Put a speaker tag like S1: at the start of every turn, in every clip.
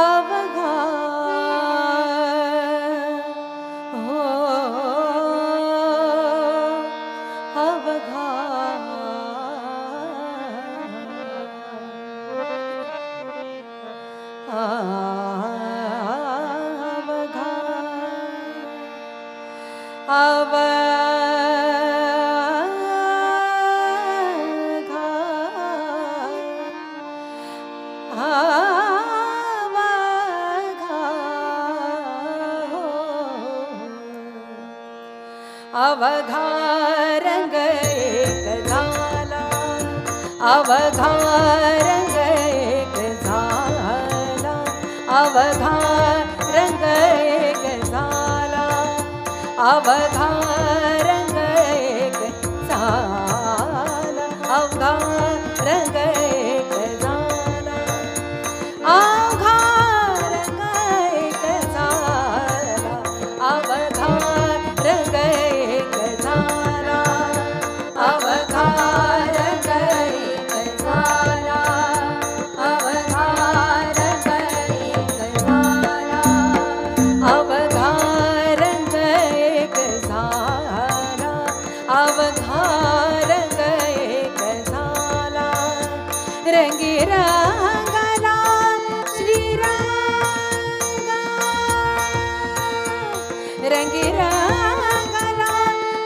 S1: अवघा हो अवघा अवघा अवघा रंग एक झाला अवघा रंग एक झाला अवघा रंग एक झाला अवघा रंग एक झाला अवघा रंग एक झाला अवघा रंग एक झाला अवघा रंग एक झाला अवघा रंग एक झाला अवघा रंग एक झाला अवघा रंग एक झाला अवघा रंग एक झाला रंगी रंगला श्रीरंग रंगी रंगला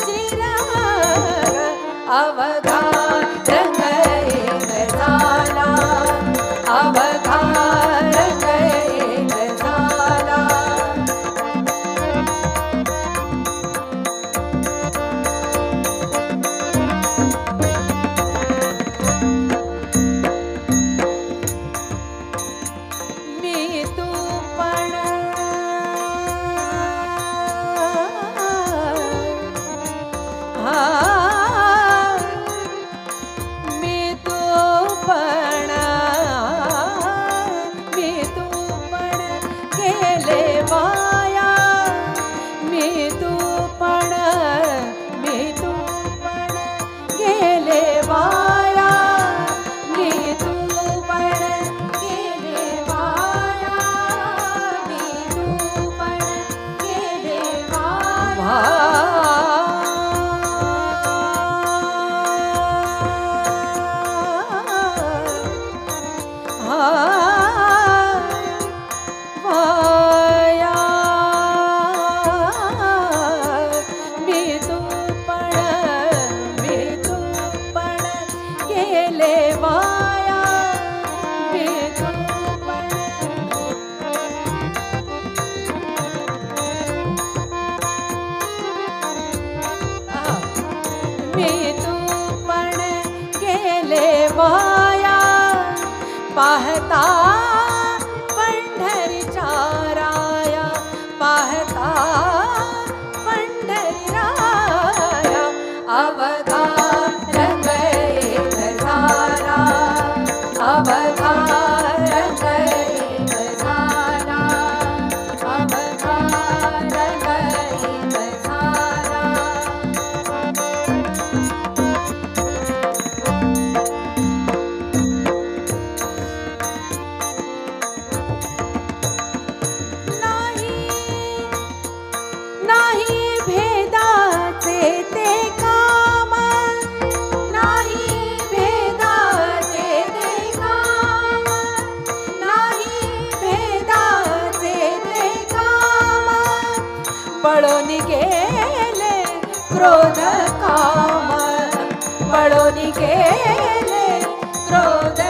S1: श्रीरंग अवघा रंग एक झाला अवघा रंग एक झाला मी तू पण मी तू पण गेले वाया मी तू पण गेले वाया मी तू पण गेले वाया मी तू पण गेले वाया वाया मी तू पण गेले वाया मी तू पण मी तू पण गेले वाया पाहता पंढरीच्या राया पाहता पंढरी राया अवघा रंग एक झाला अवघा रंग एक झाला अवघा रंग एक झाला नाही भेदाचे ते काम नाही भेदाचे ते काम नाही भेदाचे ते काम पळून गेले क्रोध काम पळून गेले क्रोध